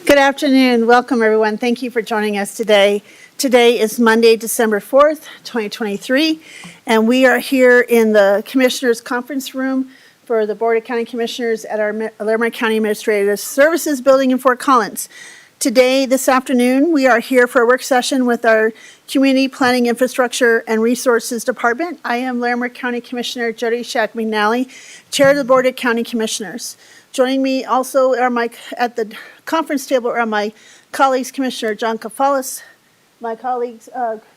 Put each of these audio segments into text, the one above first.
Good afternoon. Welcome, everyone. Thank you for joining us today. Today is Monday, December 4th, 2023, and we are here in the Commissioners' Conference Room for the Board of County Commissioners at our Larimer County Administrative Services Building in Fort Collins. Today, this afternoon, we are here for a work session with our Community Planning, Infrastructure, and Resources Department. I am Larimer County Commissioner Jody Shack-McNally, Chair of the Board of County Commissioners. Joining me also at the conference table are my colleagues, Commissioner John Kafalis, my colleagues,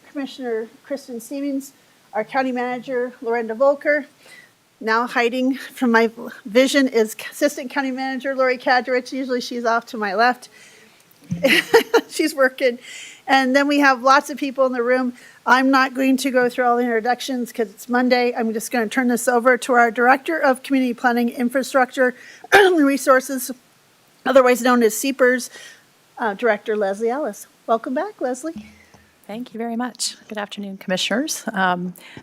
Commissioner Kristen Stevens, our County Manager, Lorenda Volker. Now hiding from my vision is Assistant County Manager Lori Kadrich. Usually she's off to my left. She's working. And then we have lots of people in the room. I'm not going to go through all the introductions because it's Monday. I'm just going to turn this over to our Director of Community Planning, Infrastructure, and Resources, otherwise known as CPIR's, Director Leslie Ellis. Welcome back, Leslie. Thank you very much. Good afternoon, Commissioners.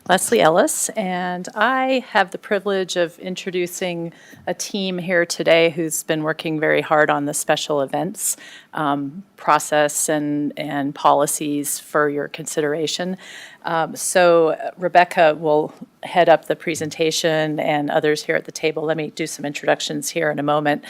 Leslie Ellis, and I have the privilege of introducing a team here today who's been working very hard on the special events process and policies for your consideration. So Rebecca will head up the presentation and others here at the table. Let me do some introductions here in a moment.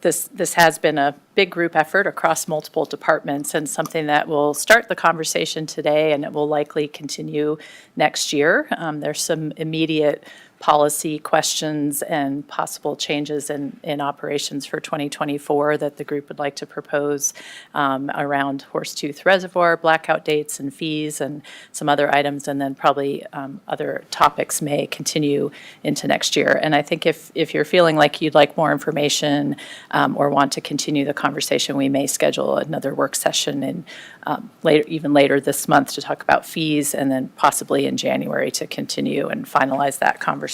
This has been a big group effort across multiple departments and something that will start the conversation today, and it will likely continue next year. There's some immediate policy questions and possible changes in operations for 2024 that the group would like to propose around Horsetooth Reservoir, blackout dates and fees, and some other items, and then probably other topics may continue into next year. And I think if you're feeling like you'd like more information or want to continue the conversation, we may schedule another work session in even later this month to talk about fees, and then possibly in January to continue and finalize that conversation.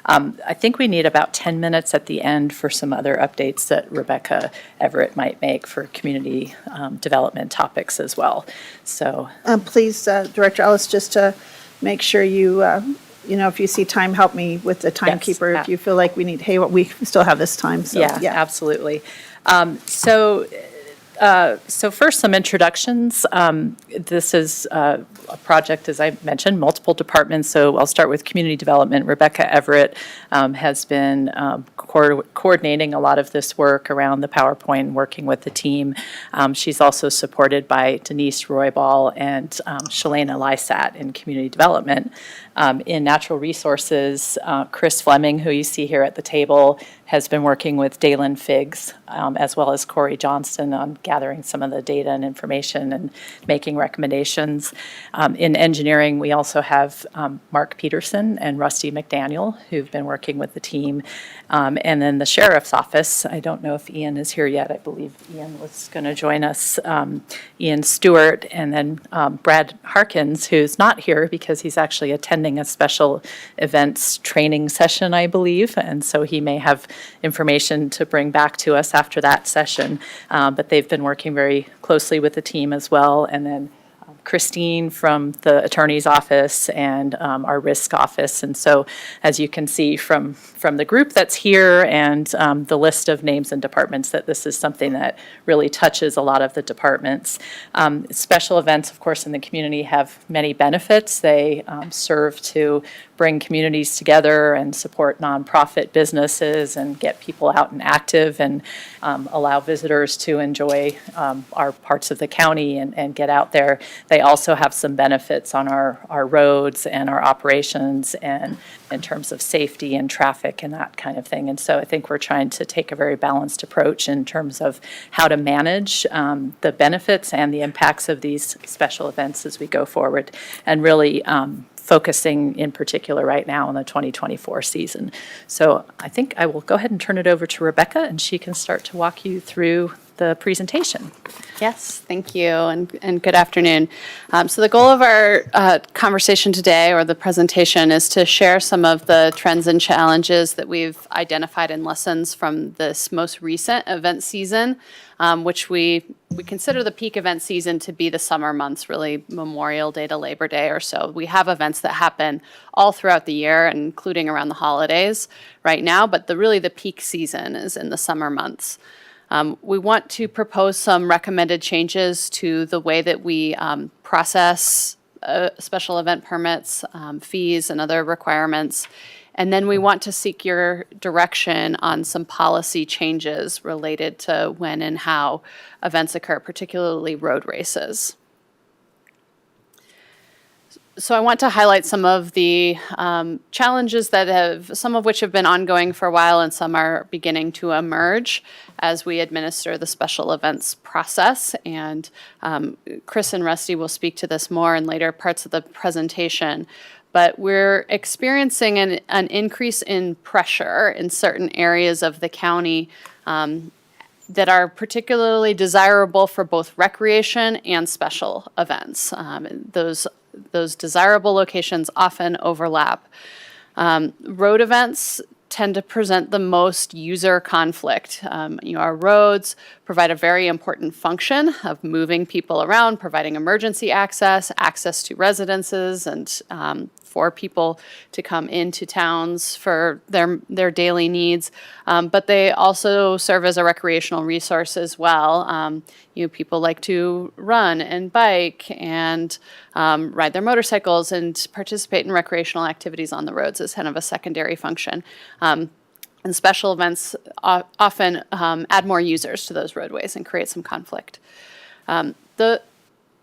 I think we need about 10 minutes at the end for some other updates that Rebecca Everett might make for community development topics as well. So please, Director Ellis, just to make sure you, if you see time, help me with the timekeeper. If you feel like we need, we still have this time. So, yeah, absolutely. So first, some introductions. This is a project, as I mentioned, multiple departments. So I'll start with community development. Rebecca Everett has been coordinating a lot of this work around the PowerPoint and working with the team. She's also supported by Denise Roybal and Shalana Lysat in community development. In natural resources, Chris Fleming, who you see here at the table, has been working with Dalen Figgs, as well as Corey Johnston on gathering some of the data and information and making recommendations. In engineering, we also have Mark Peterson and Rusty McDaniel, who've been working with the team. And then the Sheriff's Office, I don't know if Ian is here yet. I believe Ian was going to join us. Ian Stewart, and then Brad Harkins, who's not here because he's actually attending a special events training session, I believe. And so he may have information to bring back to us after that session. But they've been working very closely with the team as well. And then Christine from the attorney's office and our risk office. And so as you can see from the group that's here and the list of names and departments, that this is something that really touches a lot of the departments. Special events, of course, in the community have many benefits. They serve to bring communities together and support nonprofit businesses and get people out and active and allow visitors to enjoy our parts of the county and get out there. They also have some benefits on our roads and our operations and in terms of safety and traffic and that kind of thing. And so I think we're trying to take a very balanced approach in terms of how to manage the benefits and the impacts of these special events as we go forward, and really focusing in particular right now on the 2024 season. So I think I will go ahead and turn it over to Rebecca, and she can start to walk you through the presentation. Yes, thank you, and good afternoon. So the goal of our conversation today, or the presentation, is to share some of the trends and challenges that we've identified and lessons from this most recent event season, which we consider the peak event season to be the summer months, really Memorial Day to Labor Day or so. We have events that happen all throughout the year, including around the holidays right now, but really the peak season is in the summer months. We want to propose some recommended changes to the way that we process special event permits, fees, and other requirements. And then we want to seek your direction on some policy changes related to when and how events occur, particularly road races. So I want to highlight some of the challenges some of which have been ongoing for a while and some are beginning to emerge as we administer the special events process. And Chris and Rusty will speak to this more in later parts of the presentation. But we're experiencing an increase in pressure in certain areas of the county that are particularly desirable for both recreation and special events. Those desirable locations often overlap. Road events tend to present the most user conflict. Our roads provide a very important function of moving people around, providing emergency access to residences, and for people to come into towns for their daily needs. But they also serve as a recreational resource as well. People like to run and bike and ride their motorcycles and participate in recreational activities on the roads as kind of a secondary function. And special events often add more users to those roadways and create some conflict.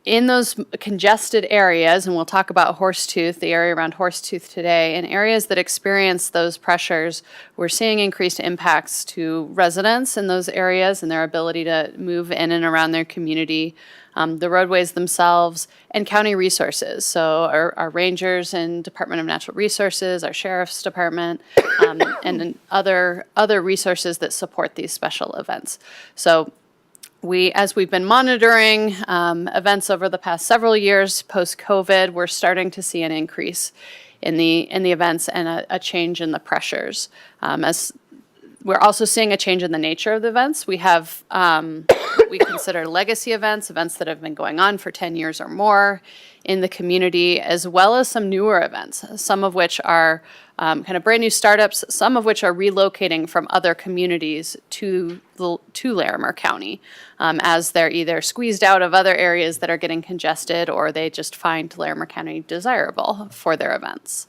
In those congested areas, and we'll talk about Horsetooth, the area around Horsetooth today, in areas that experience those pressures, we're seeing increased impacts to residents in those areas and their ability to move in and around their community, the roadways themselves, and county resources. So our rangers and Department of Natural Resources, our Sheriff's Department, and other resources that support these special events. So as we've been monitoring events over the past several years post-COVID, we're starting to see an increase in the events and a change in the pressures. As we're also seeing a change in the nature of the events. We have we consider legacy events that have been going on for 10 years or more in the community, as well as some newer events, some of which are kind of brand new startups, some of which are relocating from other communities to Larimer County as they're either squeezed out of other areas that are getting congested or they just find Larimer County desirable for their events.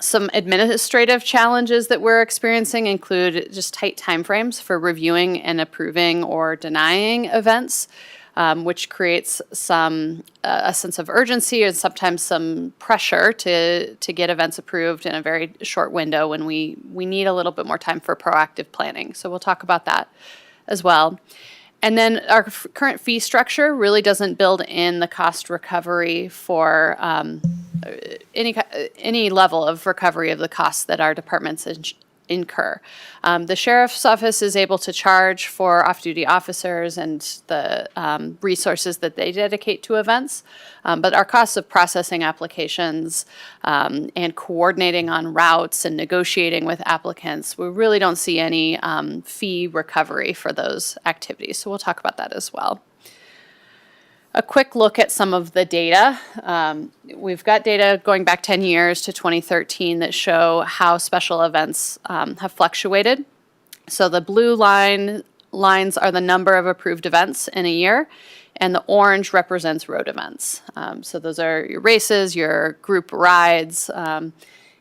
Some administrative challenges that we're experiencing include just tight timeframes for reviewing and approving or denying events, which creates a sense of urgency and sometimes some pressure to get events approved in a very short window when we need a little bit more time for proactive planning. So we'll talk about that as well. And then our current fee structure really doesn't build in the cost recovery for any level of recovery of the costs that our departments incur. The sheriff's office is able to charge for off-duty officers and the resources that they dedicate to events, but our costs of processing applications and coordinating on routes and negotiating with applicants, we really don't see any fee recovery for those activities. So we'll talk about that as well. A quick look at some of the data. We've got data going back 10 years to 2013 that show how special events have fluctuated. So the blue lines are the number of approved events in a year, and the orange represents road events. So those are your races, your group rides,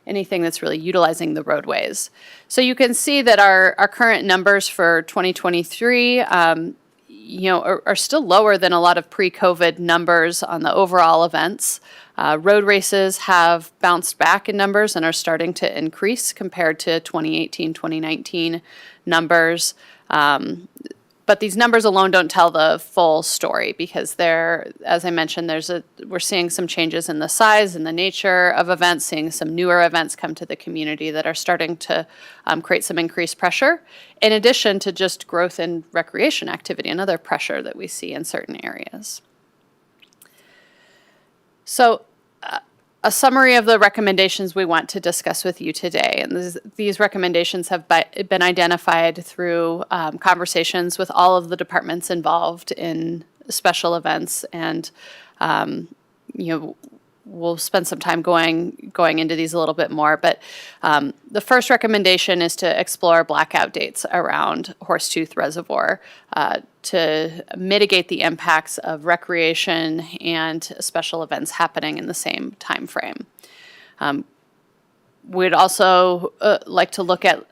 anything that's really utilizing the roadways. So you can see that our current numbers for 2023 are still lower than a lot of pre-COVID numbers on the overall events. Road races have bounced back in numbers and are starting to increase compared to 2018, 2019 numbers. But these numbers alone don't tell the full story because as I mentioned, we're seeing some changes in the size and the nature of events, seeing some newer events come to the community that are starting to create some increased pressure, in addition to just growth in recreation activity, another pressure that we see in certain areas. So a summary of the recommendations we want to discuss with you today. And these recommendations have been identified through conversations with all of the departments involved in special events. And, we'll spend some time going into these a little bit more. But the first recommendation is to explore blackout dates around Horsetooth Reservoir to mitigate the impacts of recreation and special events happening in the same time frame. We'd also like to look at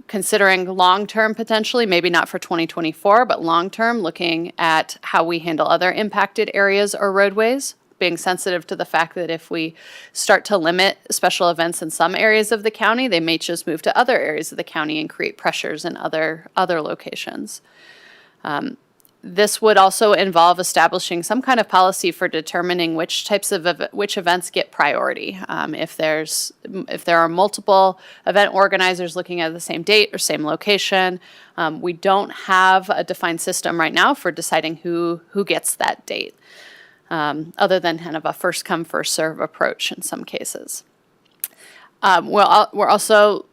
considering long-term potentially, maybe not for 2024, but long-term, looking at how we handle other impacted areas or roadways, being sensitive to the fact that if we start to limit special events in some areas of the county, they may just move to other areas of the county and create pressures in other locations. This would also involve establishing some kind of policy for determining which events get priority. If there are multiple event organizers looking at the same date or same location, we don't have a defined system right now for deciding who gets that date, other than kind of a first come, first serve approach in some cases. We're also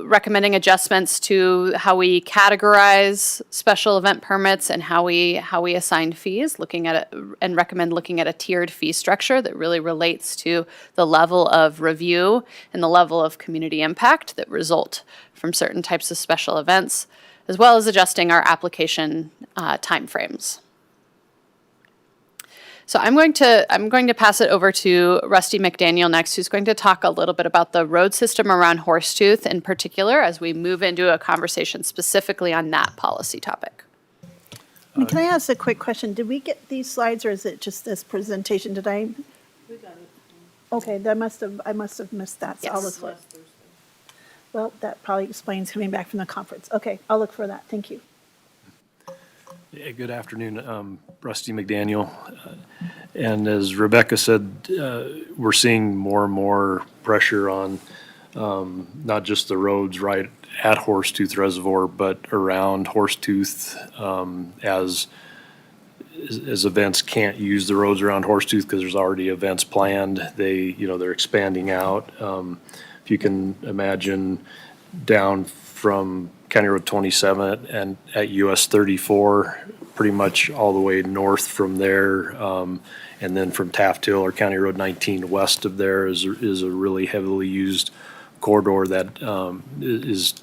recommending adjustments to how we categorize special event permits and how we assign fees, looking at it, and recommend looking at a tiered fee structure that really relates to the level of review and the level of community impact that result from certain types of special events, as well as adjusting our application timeframes. So I'm going to pass it over to Rusty McDaniel next, who's going to talk a little bit about the road system around Horsetooth in particular as we move into a conversation specifically on that policy topic. And can I ask a quick question? Did we get these slides, or is it just this presentation today? We got it. Okay, I must have missed that, so I'll look Yes. for it. Well, that probably explains coming back from the conference. Okay, I'll look for that. Thank you. Yeah, good afternoon, Rusty McDaniel. And as Rebecca said, we're seeing more and more pressure on not just the roads right at Horsetooth Reservoir, but around Horsetooth as events can't use the roads around Horsetooth because there's already events planned. They're expanding out. If you can imagine down from County Road 27 and at US 34, pretty much all the way north from there, and then from Taft Hill or County Road 19 west of there is a really heavily used corridor that is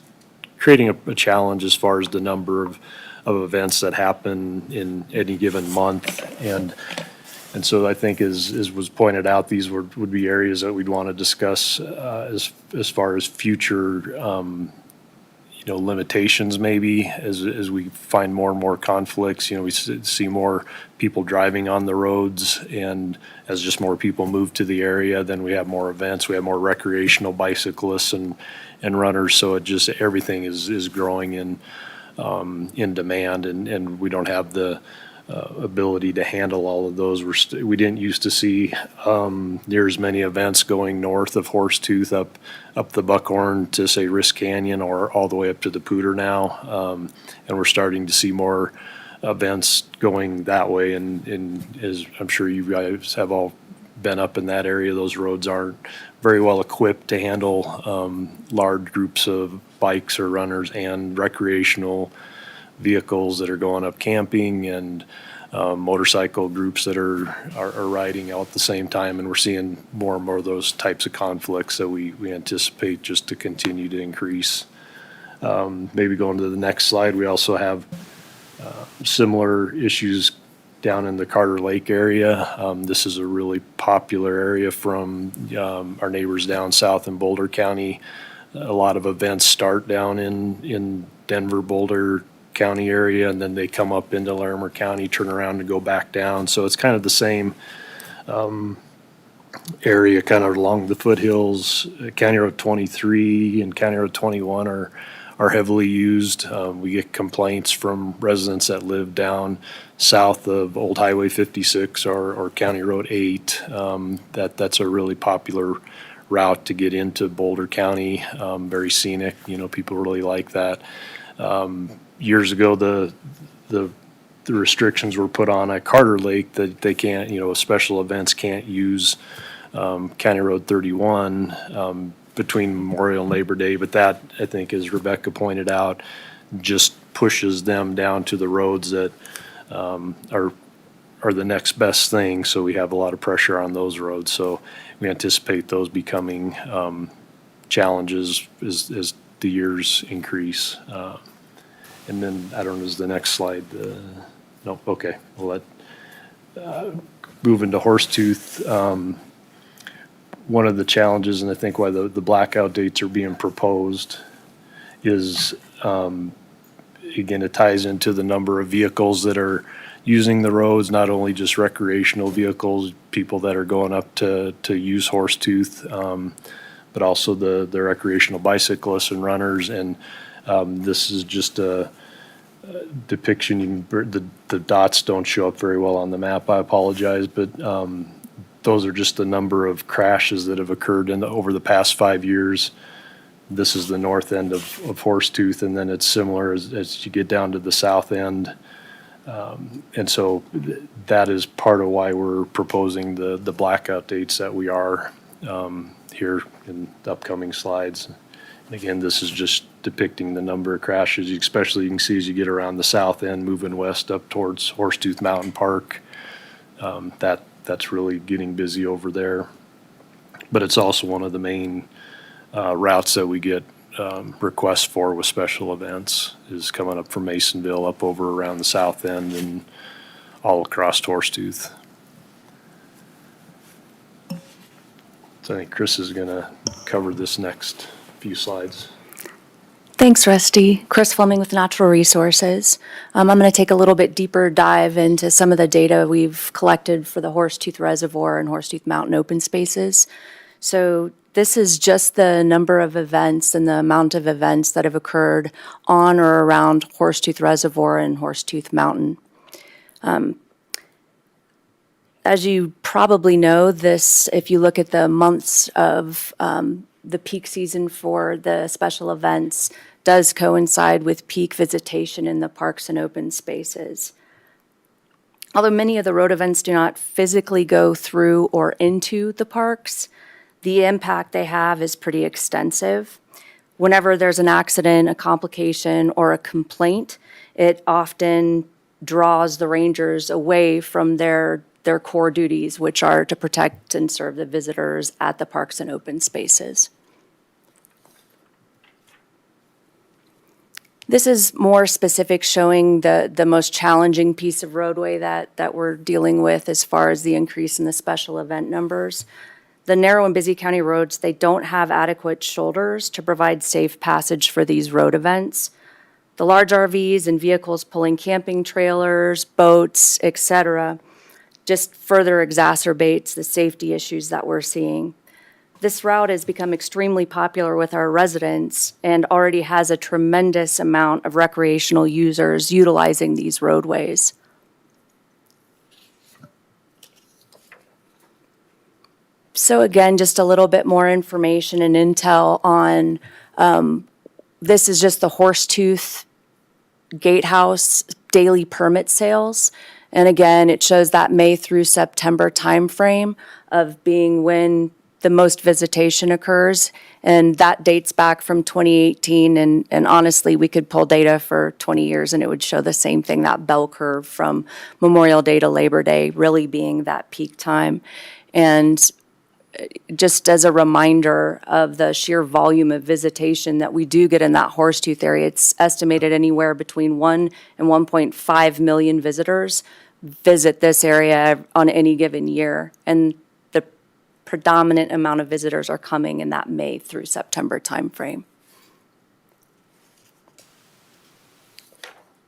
creating a challenge as far as the number of events that happen in any given month. And so I think as was pointed out, these would be areas that we'd want to discuss as far as future limitations maybe as we find more and more conflicts. We see more people driving on the roads, and as just more people move to the area, then we have more events, we have more recreational bicyclists and runners. So it just, everything is growing in demand, and we don't have the ability to handle all of those. We didn't used to see near as many events going north of Horsetooth up the Buckhorn to say Risk Canyon or all the way up to the Pooter now, and we're starting to see more events going that way. And as I'm sure you guys have all been up in that area, those roads aren't very well equipped to handle large groups of bikes or runners and recreational vehicles that are going up camping and motorcycle groups that are riding out at the same time. And we're seeing more and more of those types of conflicts that we anticipate just to continue to increase. Maybe going to the next slide, we also have similar issues down in the Carter Lake area. This is a really popular area from our neighbors down south in Boulder County. A lot of events start down in Denver, Boulder County area, and then they come up into Larimer County, turn around and go back down. So it's kind of the same area, kind of along the foothills. County Road 23 and County Road 21 are heavily used. We get complaints from residents that live down south of Old Highway 56 or County Road 8. That's a really popular route to get into Boulder County. Very scenic. People really like that. Years ago, the restrictions were put on at Carter Lake that they can't, special events can't use County Road 31 between Memorial and Labor Day. But that, I think, as Rebecca pointed out, just pushes them down to the roads that are are the next best thing, so we have a lot of pressure on those roads. So we anticipate those becoming challenges as the years increase. And then, I don't know, is the next slide, no, okay, we'll let, move into Horsetooth. One of the challenges, and I think why the blackout dates are being proposed, is, again, it ties into the number of vehicles that are using the roads, not only just recreational vehicles, people that are going up to use Horsetooth, but also the recreational bicyclists and runners. And this is just a depiction. The dots don't show up very well on the map, I apologize, but those are just the number of crashes that have occurred over the past 5 years. This is the north end of Horsetooth, and then it's similar as you get down to the south end. And so that is part of why we're proposing the blackout dates that we are here in the upcoming slides. And again, this is just depicting the number of crashes, especially you can see as you get around the south end, moving west up towards Horsetooth Mountain Park. That's really getting busy over there. But it's also one of the main routes that we get requests for with special events, is coming up from Masonville up over around the south end and all across Horsetooth. So I think Chris is going to cover this next few slides. Thanks, Rusty. Chris Fleming with Natural Resources. I'm going to take a little bit deeper dive into some of the data we've collected for the Horsetooth Reservoir and Horsetooth Mountain open spaces. So this is just the number of events and the amount of events that have occurred on or around Horsetooth Reservoir and Horsetooth Mountain. As you probably know, this, if you look at the months of the peak season for the special events, does coincide with peak visitation in the parks and open spaces. Although many of the road events do not physically go through or into the parks, the impact they have is pretty extensive. Whenever there's an accident, a complication, or a complaint, it often draws the rangers away from their core duties, which are to protect and serve the visitors at the parks and open spaces. This is more specific, showing the most challenging piece of roadway that we're dealing with as far as the increase in the special event numbers. The narrow and busy county roads, they don't have adequate shoulders to provide safe passage for these road events. The large RVs and vehicles pulling camping trailers, boats, etc., just further exacerbates the safety issues that we're seeing. This route has become extremely popular with our residents and already has a tremendous amount of recreational users utilizing these roadways. So again, just a little bit more information and intel on, this is just the Horsetooth Gatehouse daily permit sales. And again, it shows that May through September timeframe of being when the most visitation occurs. And that dates back from 2018. And honestly, we could pull data for 20 years and it would show the same thing, that bell curve from Memorial Day to Labor Day really being that peak time. And just as a reminder of the sheer volume of visitation that we do get in that Horsetooth area, it's estimated anywhere between 1 and 1.5 million visitors visit this area on any given year. And the predominant amount of visitors are coming in that May through September timeframe.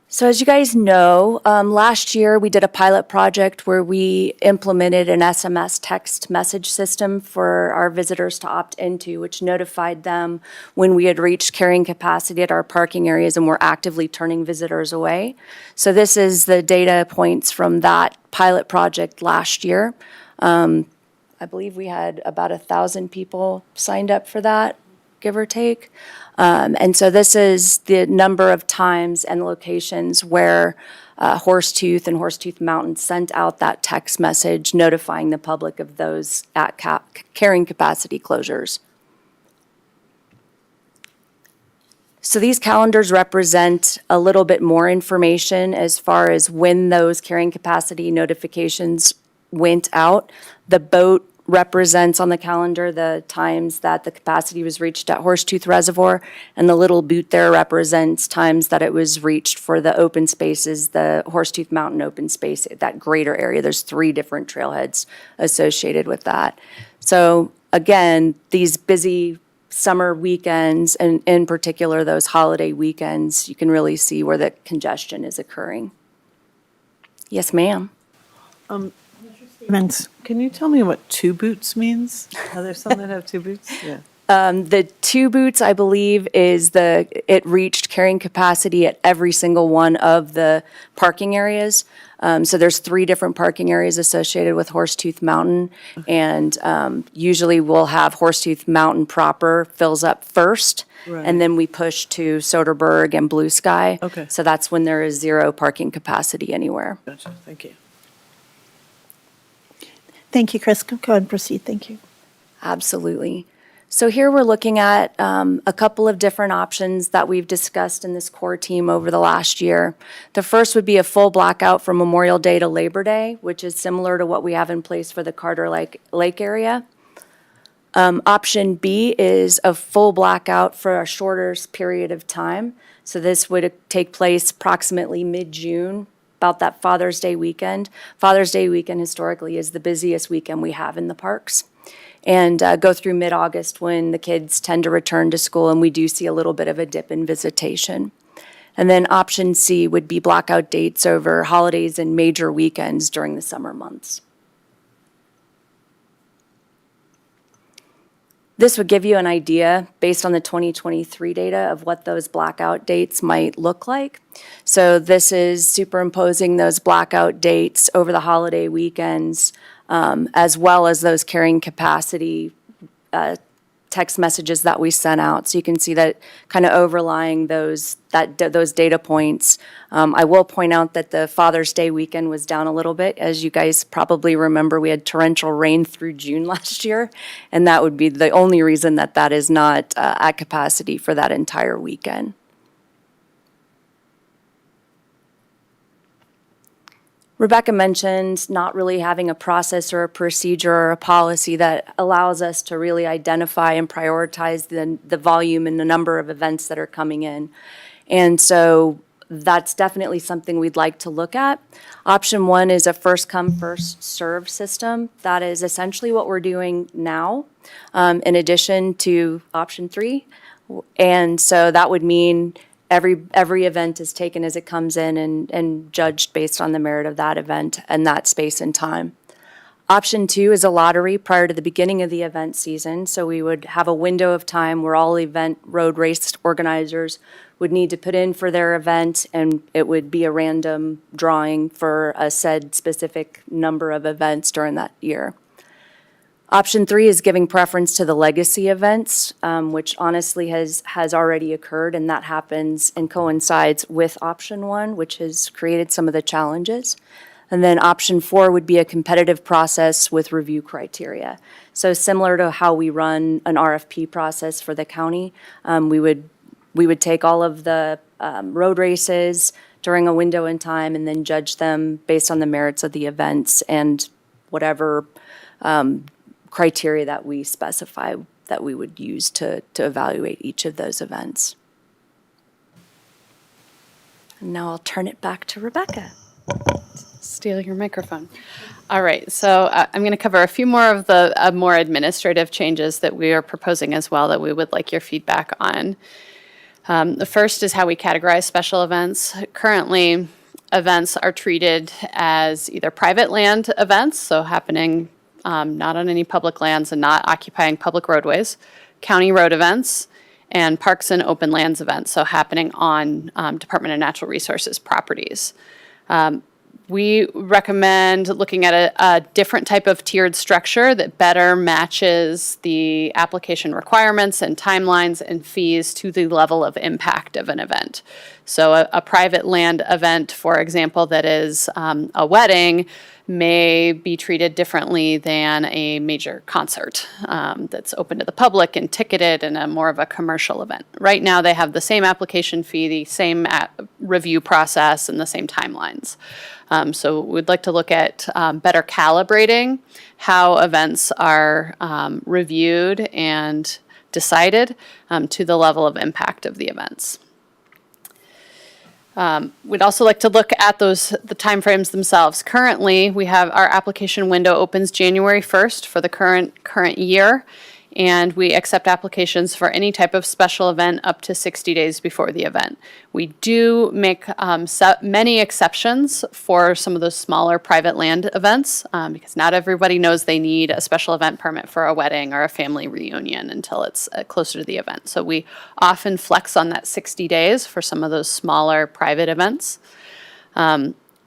So as you guys know, last year we did a pilot project where we implemented an SMS text message system for our visitors to opt into, which notified them when we had reached carrying capacity at our parking areas and were actively turning visitors away. So this is the data points from that pilot project last year. I believe we had about 1,000 people signed up for that, give or take. And so this is the number of times and locations where Horsetooth and Horsetooth Mountain sent out that text message notifying the public of those at carrying capacity closures. So these calendars represent a little bit more information as far as when those carrying capacity notifications went out. The boat represents on the calendar the times that the capacity was reached at Horsetooth Reservoir, and the little boot there represents times that it was reached for the open spaces, the Horsetooth Mountain open space, that greater area. There's 3 different trailheads associated with that. So again, these busy summer weekends, and in particular those holiday weekends, you can really see where the congestion is occurring. Yes, ma'am. Stevens. Can you tell me what 2 boots means? Are there some that have 2 boots? Yeah. The 2 boots, I believe, is it reached carrying capacity at every single one of the parking areas. So there's 3 different parking areas associated with Horsetooth Mountain. And usually we'll have Horsetooth Mountain proper fills up first. Right. And then we push to Soderberg and Blue Sky. Okay. So that's when there is 0 parking capacity anywhere. Gotcha. Thank you. Thank you, Chris. Go ahead and proceed. Thank you. Absolutely. So here we're looking at a couple of different options that we've discussed in this core team over the last year. The first would be a full blackout from Memorial Day to Labor Day, which is similar to what we have in place for the Carter Lake area. Option B is a full blackout for a shorter period of time. So this would take place approximately mid-June, about that Father's Day weekend. Father's Day weekend historically is the busiest weekend we have in the parks. And go through mid-August when the kids tend to return to school and we do see a little bit of a dip in visitation. And then option C would be blackout dates over holidays and major weekends during the summer months. This would give you an idea, based on the 2023 data, of what those blackout dates might look like. So this is superimposing those blackout dates over the holiday weekends, as well as those carrying capacity text messages that we sent out. So you can see that kind of overlying those data points. I will point out that the Father's Day weekend was down a little bit. As you guys probably remember, we had torrential rain through June last year, and that would be the only reason that is not at capacity for that entire weekend. Rebecca mentioned not really having a process or a procedure or a policy that allows us to really identify and prioritize the volume and the number of events that are coming in. And so that's definitely something we'd like to look at. Option 1 is a first come, first serve system. That is essentially what we're doing now, in addition to option 3. And so that would mean every event is taken as it comes in and judged based on the merit of that event and that space and time. Option 2 is a lottery prior to the beginning of the event season. So we would have a window of time where all event road race organizers would need to put in for their event, and it would be a random drawing for a said specific number of events during that year. Option 3 is giving preference to the legacy events, which honestly has already occurred, and that happens and coincides with option 1, which has created some of the challenges. And then option 4 would be a competitive process with review criteria. So similar to how we run an RFP process for the county, we would take all of the road races during a window in time and then judge them based on the merits of the events and whatever criteria that we specify that we would use to evaluate each of those events. And now I'll turn it back to Rebecca. Steal your microphone. All right, so I'm going to cover a few more of the more administrative changes that we are proposing as well that we would like your feedback on. The first is how we categorize special events. Currently, events are treated as either private land events, so happening not on any public lands and not occupying public roadways, county road events, and parks and open lands events, so happening on Department of Natural Resources properties. We recommend looking at a different type of tiered structure that better matches the application requirements and timelines and fees to the level of impact of an event. So a private land event, for example, that is a wedding may be treated differently than a major concert that's open to the public and ticketed and a more of a commercial event. Right now, they have the same application fee, the same review process, and the same timelines. So we'd like to look at better calibrating how events are reviewed and decided to the level of impact of the events. We'd also like to look at the timeframes themselves. Currently, we have our application window opens January 1st for the current year, and we accept applications for any type of special event up to 60 days before the event. We do make many exceptions for some of those smaller private land events because not everybody knows they need a special event permit for a wedding or a family reunion until it's closer to the event. So we often flex on that 60 days for some of those smaller private events.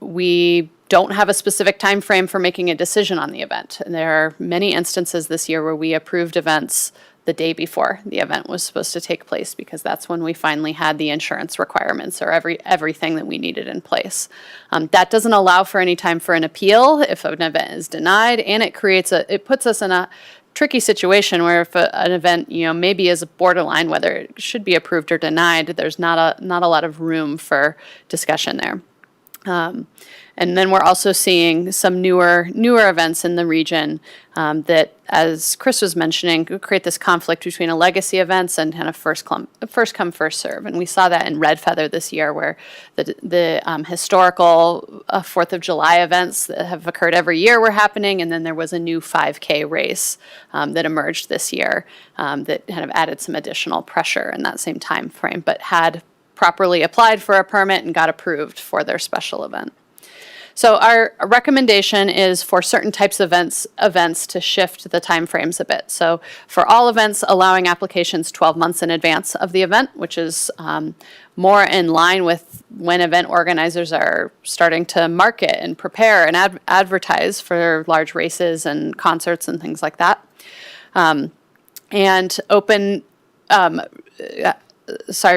We don't have a specific time frame for making a decision on the event. And there are many instances this year where we approved events the day before the event was supposed to take place because that's when we finally had the insurance requirements or everything that we needed in place. That doesn't allow for any time for an appeal if an event is denied, and it puts us in a tricky situation where if an event, maybe is borderline whether it should be approved or denied, there's not a lot of room for discussion there. And then we're also seeing some newer events in the region that, as Chris was mentioning, create this conflict between a legacy events and kind of first come, first serve. And we saw that in Red Feather this year, where the historical 4th of July events that have occurred every year were happening, and then there was a new 5K race that emerged this year that kind of added some additional pressure in that same time frame, but had properly applied for a permit and got approved for their special event. So our recommendation is for certain types of events to shift the timeframes a bit. So for all events, allowing applications 12 months in advance of the event, which is more in line with when event organizers are starting to market and prepare and advertise for large races and concerts and things like that. And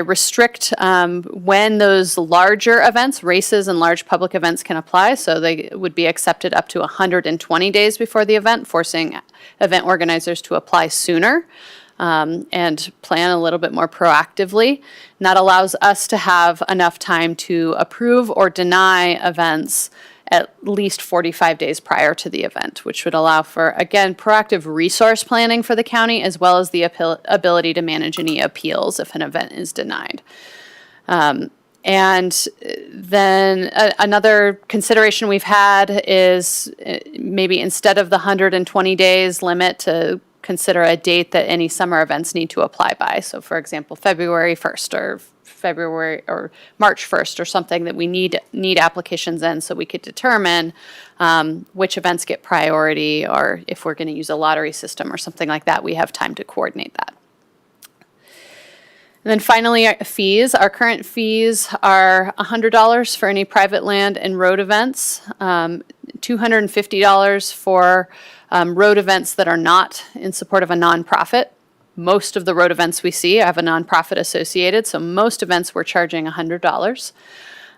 restrict when those larger events, races and large public events can apply. So they would be accepted up to 120 days before the event, forcing event organizers to apply sooner and plan a little bit more proactively. And that allows us to have enough time to approve or deny events at least 45 days prior to the event, which would allow for, again, proactive resource planning for the county, as well as the ability to manage any appeals if an event is denied. And then another consideration we've had is maybe instead of the 120 days limit to consider a date that any summer events need to apply by. So for example, February 1st or February or March 1st or something that we need applications in, so we could determine which events get priority, or if we're going to use a lottery system or something like that, we have time to coordinate that. And then finally, fees. Our current fees are $100 for any private land and road events, $250 for road events that are not in support of a nonprofit. Most of the road events we see have a nonprofit associated, so most events we're charging $100.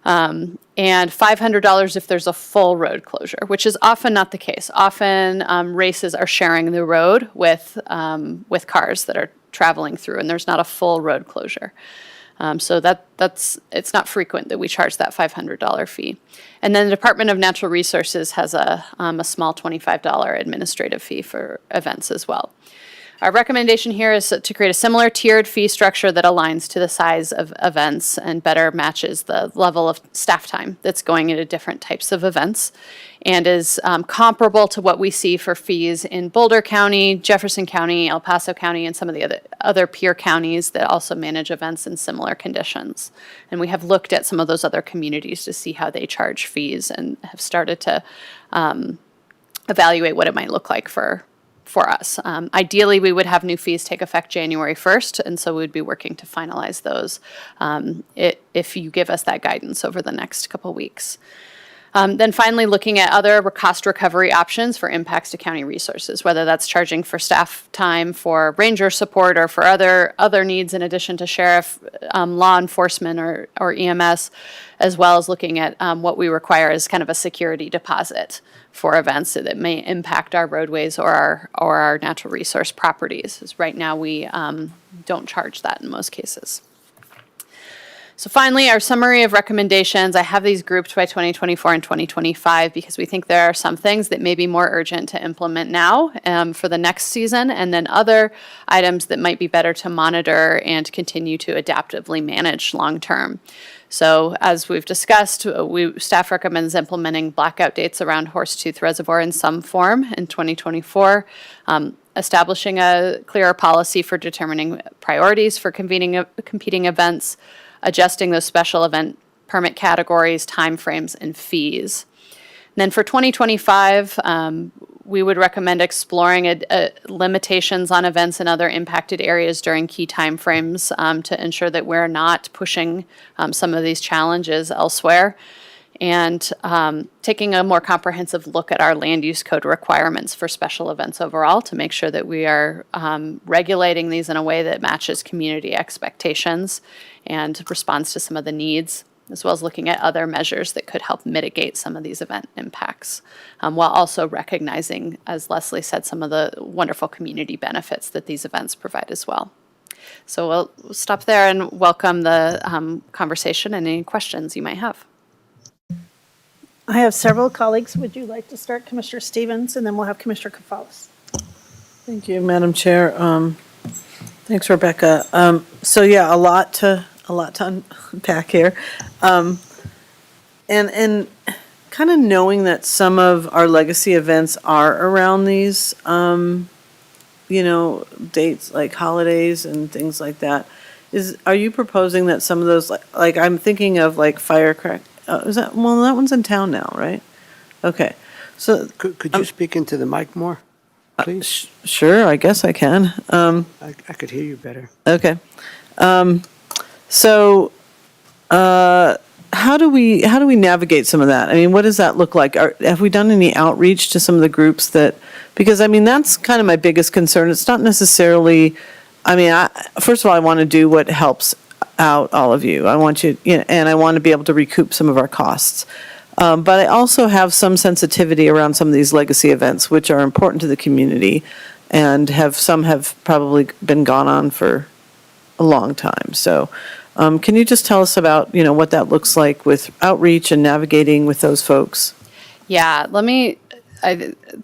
And $500 if there's a full road closure, which is often not the case. Often races are sharing the road with cars that are traveling through, and there's not a full road closure. So it's not frequent that we charge that $500 fee. And then the Department of Natural Resources has a small $25 administrative fee for events as well. Our recommendation here is to create a similar tiered fee structure that aligns to the size of events and better matches the level of staff time that's going into different types of events, and is comparable to what we see for fees in Boulder County, Jefferson County, El Paso County, and some of the other peer counties that also manage events in similar conditions. And we have looked at some of those other communities to see how they charge fees and have started to evaluate what it might look like for us. Ideally, we would have new fees take effect January 1st, and so we'd be working to finalize those if you give us that guidance over the next couple weeks. Then finally, looking at other cost recovery options for impacts to county resources, whether that's charging for staff time for ranger support or for other needs in addition to sheriff, law enforcement or EMS, as well as looking at what we require as kind of a security deposit for events that may impact our roadways or our natural resource properties. As right now, we don't charge that in most cases. So finally, our summary of recommendations. I have these grouped by 2024 and 2025 because we think there are some things that may be more urgent to implement now for the next season, and then other items that might be better to monitor and continue to adaptively manage long-term. So as we've discussed, staff recommends implementing blackout dates around Horsetooth Reservoir in some form in 2024, establishing a clearer policy for determining priorities for competing events, adjusting those special event permit categories, timeframes, and fees. And then for 2025, we would recommend exploring limitations on events in other impacted areas during key timeframes to ensure that we're not pushing some of these challenges elsewhere, and taking a more comprehensive look at our land use code requirements for special events overall to make sure that we are regulating these in a way that matches community expectations and responds to some of the needs, as well as looking at other measures that could help mitigate some of these event impacts, while also recognizing, as Leslie said, some of the wonderful community benefits that these events provide as well. So we'll stop there and welcome the conversation and any questions you might have. I have several colleagues. Would you like to start, Commissioner Stevens, and then we'll have Commissioner Kafalis? Thank you, Madam Chair. Thanks, Rebecca. So yeah, a lot to unpack here. And kind of knowing that some of our legacy events are around these, dates like holidays and things like that. Are you proposing that some of those, like I'm thinking of like firecracker, that one's in town now, right? Okay, so. Could you speak into the mic more, please? Sure, I guess I can. I could hear you better. Okay. So, how do we navigate some of that? I mean, what does that look like? Have we done any outreach to some of the groups that, because I mean, that's kind of my biggest concern. It's not necessarily, first of all, I want to do what helps out all of you. I want you, and I want to be able to recoup some of our costs. But I also have some sensitivity around some of these legacy events, which are important to the community, and some have probably been gone on for a long time. So can you just tell us about, what that looks like with outreach and navigating with those folks? Yeah, let me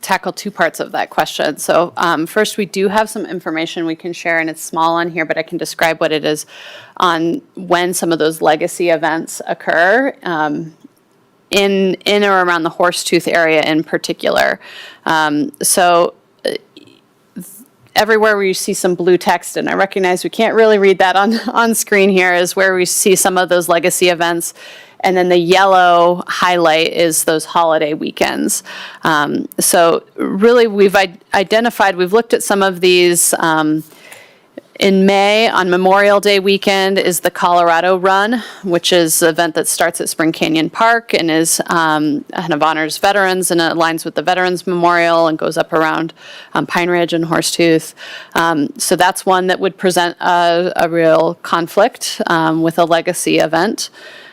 tackle two parts of that question. So first, we do have some information we can share, and it's small on here, but I can describe what it is on when some of those legacy events occur in or around the Horsetooth area in particular. So everywhere where you see some blue text, and I recognize we can't really read that on screen here, is where we see some of those legacy events. And then the yellow highlight is those holiday weekends. So really we've looked at some of these. In May, on Memorial Day weekend, is the Colorado Run, which is an event that starts at Spring Canyon Park and is kind of honors veterans and aligns with the Veterans Memorial and goes up around Pine Ridge and Horsetooth. So that's one that would present a real conflict with a legacy event.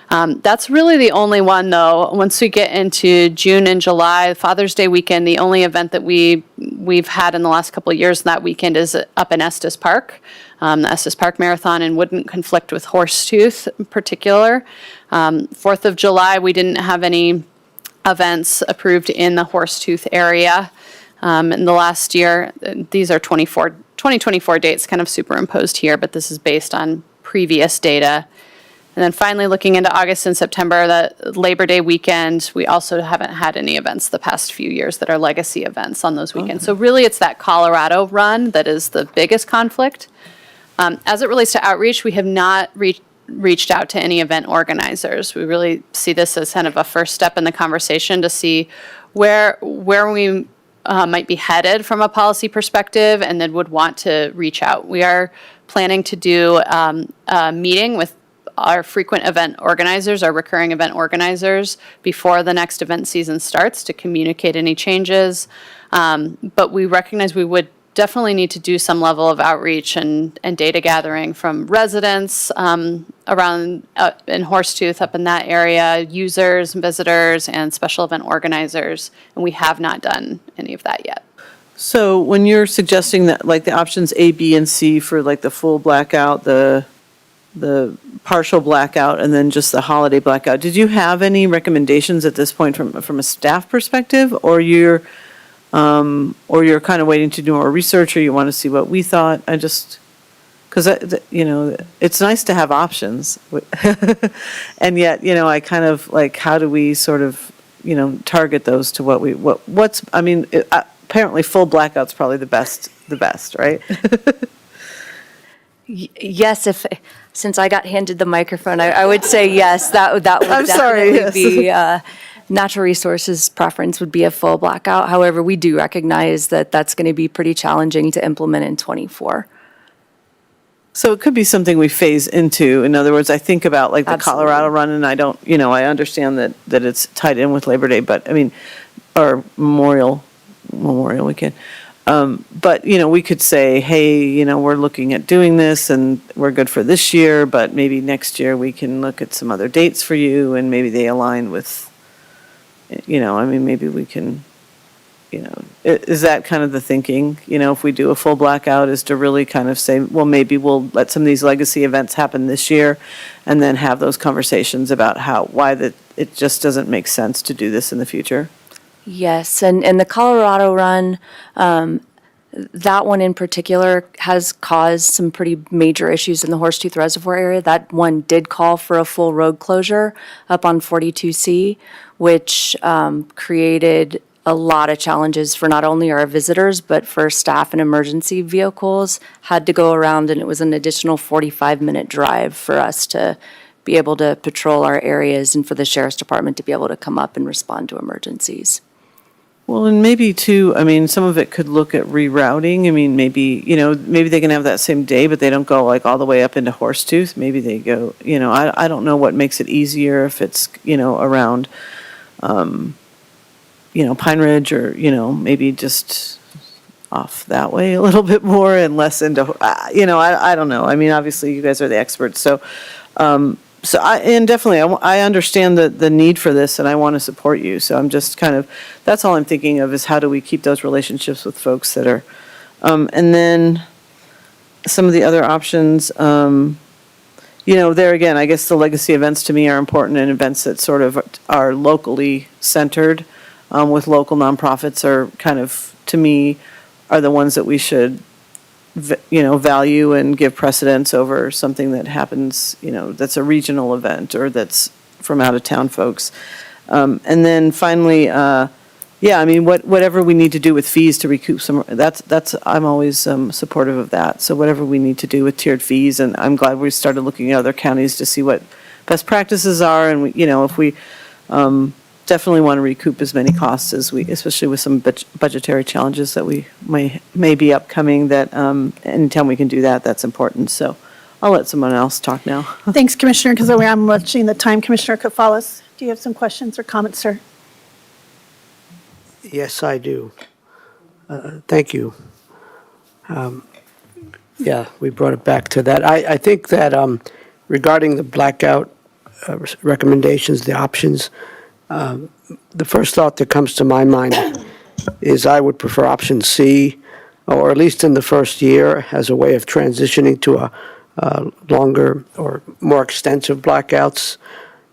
That's really the only one, though. Once we get into June and July, Father's Day weekend, the only event that we've had in the last couple of years that weekend is up in Estes Park, the Estes Park Marathon, and wouldn't conflict with Horsetooth in particular. 4th of July, we didn't have any events approved in the Horsetooth area in the last year. These are 2024 dates kind of superimposed here, but this is based on previous data. And then finally, looking into August and September, that Labor Day weekend, we also haven't had any events the past few years that are legacy events on those weekends. So really, it's that Colorado Run that is the biggest conflict. As it relates to outreach, we have not reached out to any event organizers. We really see this as kind of a first step in the conversation to see where we might be headed from a policy perspective, and then would want to reach out. We are planning to do a meeting with our frequent event organizers, our recurring event organizers, before the next event season starts to communicate any changes. But we recognize we would definitely need to do some level of outreach and data gathering from residents around in Horsetooth, up in that area, users and visitors and special event organizers. And we have not done any of that yet. So when you're suggesting that, like the options A, B, and C for like the full blackout, the partial blackout, and then just the holiday blackout, did you have any recommendations at this point from a staff perspective, or you're kind of waiting to do more research, or you want to see what we thought? Because, it's nice to have options. And yet, I kind of like, how do we sort of, target those to apparently full blackout's probably the best, right? Yes, since I got handed the microphone, I would say yes, that would I'm sorry, definitely yes. be, Natural Resources' preference would be a full blackout. However, we do recognize that that's going to be pretty challenging to implement in '24. So it could be something we phase into. In other words, I think about like the Absolutely. Colorado run, and I understand that it's tied in with Labor Day, but or Memorial Weekend. But, we could say, hey, we're looking at doing this and we're good for this year, but maybe next year we can look at some other dates for you, and maybe they align with, maybe we can, is that kind of the thinking? If we do a full blackout, is to really kind of say, well, maybe we'll let some of these legacy events happen this year, and then have those conversations about why it just doesn't make sense to do this in the future. Yes, and the Colorado run, that one in particular has caused some pretty major issues in the Horsetooth Reservoir area. That one did call for a full road closure up on 42C, which created a lot of challenges for not only our visitors, but for staff and emergency vehicles. Had to go around, and it was an additional 45-minute drive for us to be able to patrol our areas and for the sheriff's department to be able to come up and respond to emergencies. Well, and maybe too, some of it could look at rerouting. Maybe they can have that same day, but they don't go like all the way up into Horsetooth. Maybe they go, I don't know what makes it easier, if it's, around, Pine Ridge, or, maybe just off that way a little bit more and less into, I don't know. Obviously you guys are the experts. So I understand the need for this, and I want to support you. So I'm just that's all I'm thinking of, is how do we keep those relationships with folks that are, and then some of the other options, there again, I guess the legacy events to me are important, and events that sort of are locally centered, with local nonprofits are kind of, to me, are the ones that we should value and give precedence over something that happens, that's a regional event or that's from out of town folks. And then finally, whatever we need to do with fees to recoup some, I'm always supportive of that. So whatever we need to do with tiered fees, and I'm glad we started looking at other counties to see what best practices are, and if we definitely want to recoup as many costs as we, especially with some budgetary challenges that we may be upcoming, that anytime we can do that, that's important. So I'll let someone else talk now. Thanks, Commissioner, because I'm watching the time. Commissioner Kafalas, do you have some questions or comments, sir? Yes, I do. Thank you. Yeah, we brought it back to that. I think that regarding the blackout recommendations, the options, the first thought that comes to my mind is I would prefer option C, or at least in the first year, as a way of transitioning to a longer or more extensive blackouts.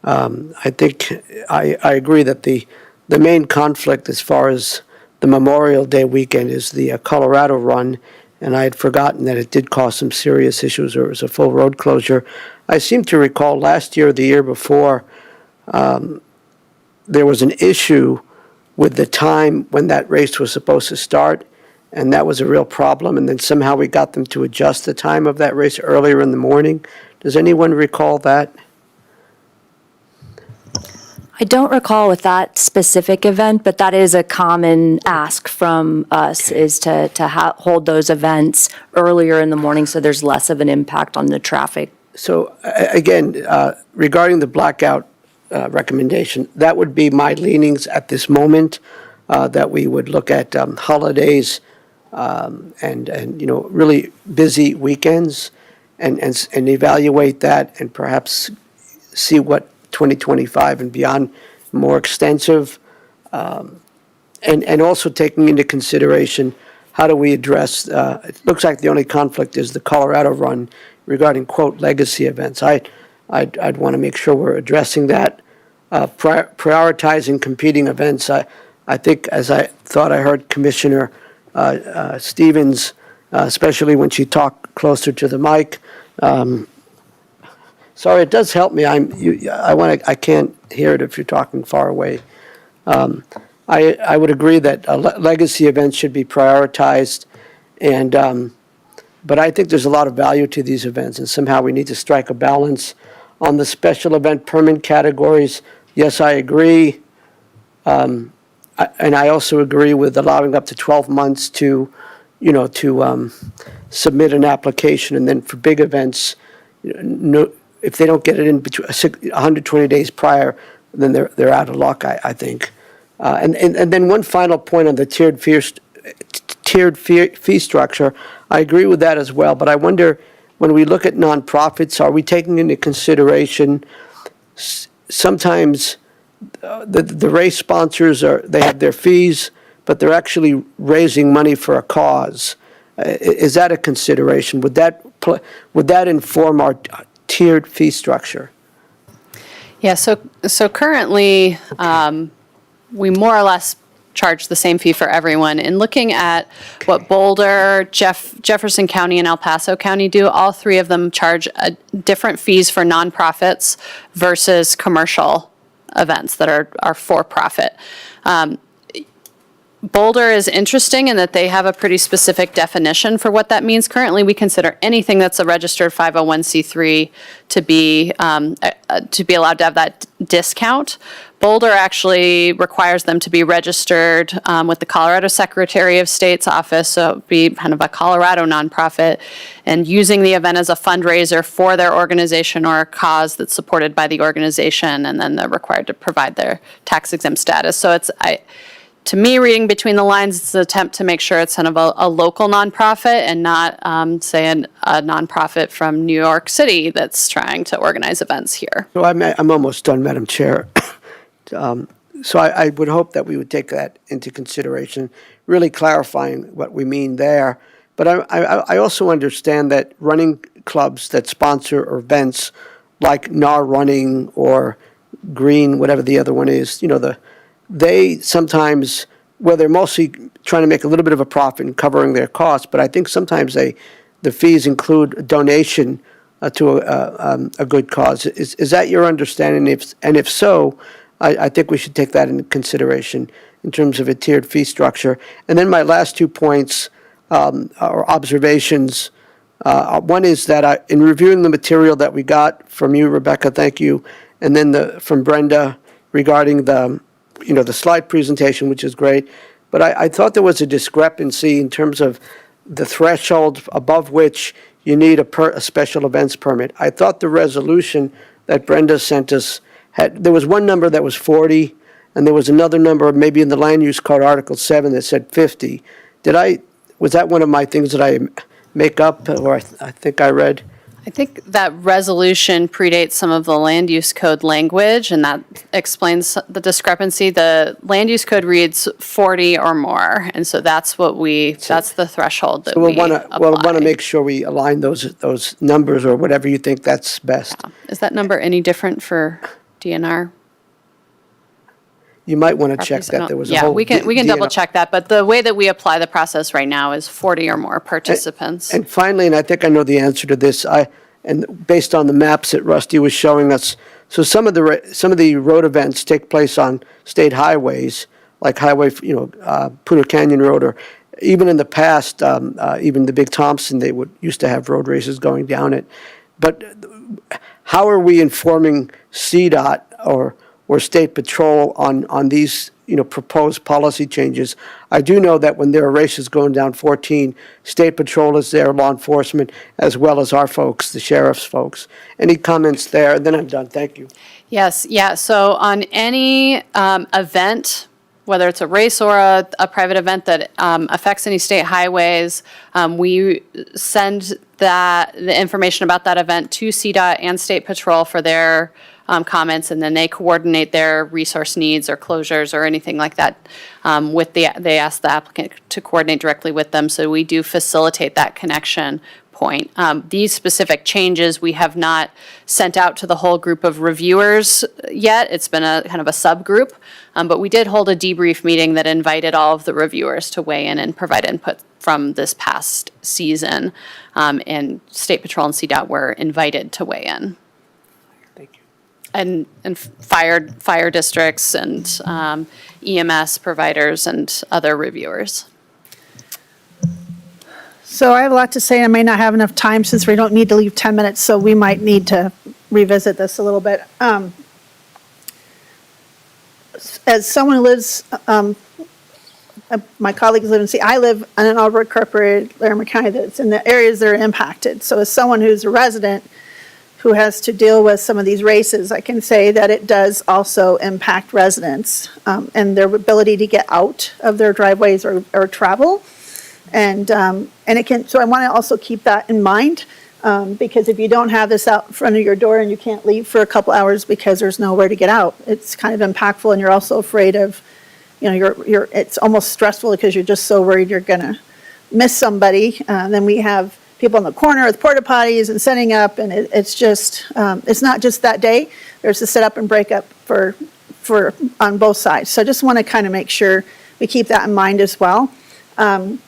I think I agree that the main conflict as far as the Memorial Day weekend is the Colorado run, and I had forgotten that it did cause some serious issues, or it was a full road closure. I seem to recall last year or the year before, there was an issue with the time when that race was supposed to start, and that was a real problem, and then somehow we got them to adjust the time of that race earlier in the morning. Does anyone recall that? I don't recall with that specific event, but that is a common ask from us, is to hold those events earlier in the morning so there's less of an impact on the traffic So again, regarding the blackout recommendation, that would be my leanings at this moment, that we would look at holidays and really busy weekends and evaluate that and perhaps see what 2025 and beyond more extensive. And also taking into consideration, how do we address, it looks like the only conflict is the Colorado run regarding, quote, legacy events. I'd want to make sure we're addressing that. Prioritizing competing events. I think, as I thought I heard Commissioner Stevens, especially when she talked closer to the mic. Sorry, it does help me. I can't hear it if you're talking far away. I would agree that legacy events should be prioritized, but I think there's a lot of value to these events, and somehow we need to strike a balance on the special event permit categories. Yes, I agree, and I also agree with allowing up to 12 months to submit an application, and then for big events, if they don't get it in between 120 days prior, then they're out of luck, I think. And then one final point on the tiered fee structure. I agree with that as well, but I wonder, when we look at nonprofits, are we taking into consideration sometimes the race sponsors they have their fees, but they're actually raising money for a cause? Is that a consideration? Would that inform our tiered fee structure? Yeah, so currently, we more or less charge the same fee for everyone. In looking at what Boulder, Jefferson County, and El Paso County do, all three of them charge different fees for nonprofits versus commercial events that are for-profit. Boulder is interesting in that they have a pretty specific definition for what that means. Currently, we consider anything that's a registered 501c3 to be allowed to have that discount. Boulder actually requires them to be registered with the Colorado Secretary of State's office, so it would be kind of a Colorado nonprofit, and using the event as a fundraiser for their organization or a cause that's supported by the organization, and then they're required to provide their tax-exempt status. So to me, reading between the lines, it's an attempt to make sure it's kind of a local nonprofit and not, say, a nonprofit from New York City that's trying to organize events here. So I'm almost done, Madam Chair. So I would hope that we would take that into consideration, really clarifying what we mean there. But I also understand that running clubs that sponsor events like NAR Running or Green, whatever the other one is, they sometimes, well, they're mostly trying to make a little bit of a profit and covering their costs, but I think sometimes the fees include a donation to a good cause. Is that your understanding? If so, I think we should take that into consideration in terms of a tiered fee structure. And then my last 2 points are observations. One is that in reviewing the material that we got from you, Rebecca, thank you, and then from Brenda regarding the slide presentation, which is great, but I thought there was a discrepancy in terms of the threshold above which you need a special events permit. I thought the resolution that Brenda sent us there was one number that was 40, and there was another number maybe in the land use code Article 7 that said 50. Was that one of my things that I make up, or I think I read? I think that resolution predates some of the land use code language, and that explains the discrepancy. The land use code reads 40 or more, and so that's the threshold that we apply. We'll want to make sure we align those numbers or whatever you think that's best. Is that number any different for DNR? You might want to check that. There was a whole. Yeah, we can double check that, but the way that we apply the process right now is 40 or more participants. And finally, and I think I know the answer to this, and based on the maps that Rusty was showing us, so some of the road events take place on state highways, like Poudre Canyon Road, or even in the past, even the Big Thompson, they used to have road races going down it. But how are we informing CDOT or State Patrol on these proposed policy changes. I do know that when there are races going down 14, State Patrol is there, law enforcement, as well as our folks, the sheriff's folks. Any comments there? And then I'm done. Thank you. Yes, yeah, so on any event, whether it's a race or a private event that affects any state highways, we send the information about that event to CDOT and State Patrol for their comments, and then they coordinate their resource needs or closures or anything like that they ask the applicant to coordinate directly with them, so we do facilitate that connection point. These specific changes we have not sent out to the whole group of reviewers yet. It's been a kind of a subgroup, but we did hold a debrief meeting that invited all of the reviewers to weigh in and provide input from this past season, and State Patrol and CDOT were invited to weigh in. Thank you. And fire districts and EMS providers and other reviewers. So I have a lot to say. I may not have enough time since we don't need to leave 10 minutes, so we might need to revisit this a little bit. As someone who lives, my colleagues live I live in an unincorporated Larimer County that's in the areas that are impacted. So as someone who's a resident who has to deal with some of these races, I can say that it does also impact residents and their ability to get out of their driveways or travel. And it can, so I want to also keep that in mind, because if you don't have this out in front of your door and you can't leave for a couple hours because there's nowhere to get out, it's kind of impactful, and you're also afraid of, it's almost stressful because you're just so worried you're gonna miss somebody. Then we have people in the corner with porta potties and setting up, and it's just, it's not just that day. There's a set up and break up for on both sides. So I just want to kind of make sure we keep that in mind as well. And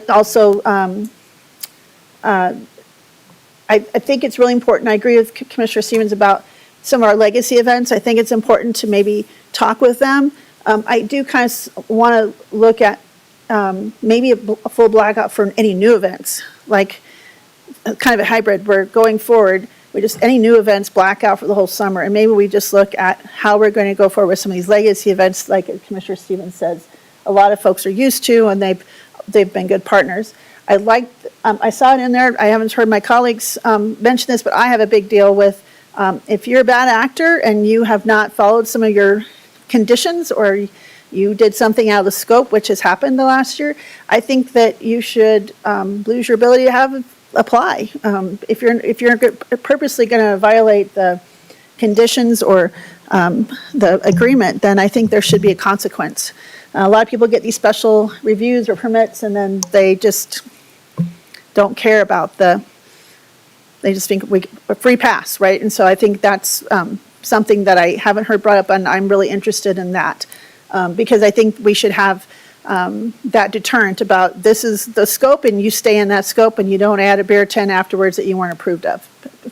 also, I think it's really important. I agree with Commissioner Stevens about some of our legacy events. I think it's important to maybe talk with them. I do kind of want to look at maybe a full blackout for any new events, like kind of a hybrid where going forward, we just, any new events blackout for the whole summer. And maybe we just look at how we're going to go forward with some of these legacy events, like Commissioner Stevens says, a lot of folks are used to, and they've been good partners. I saw it in there. I haven't heard my colleagues mention this, but I have a big deal with if you're a bad actor and you have not followed some of your conditions, or you did something out of the scope, which has happened the last year, I think that you should lose your ability to apply. If you're purposely going to violate the conditions or the agreement, then I think there should be a consequence. A lot of people get these special reviews or permits, and then they just don't care about they just think a free pass, right? And so I think that's something that I haven't heard brought up, and I'm really interested in that, because I think we should have that deterrent about this is the scope, and you stay in that scope, and you don't add a beer tent afterwards that you weren't approved of,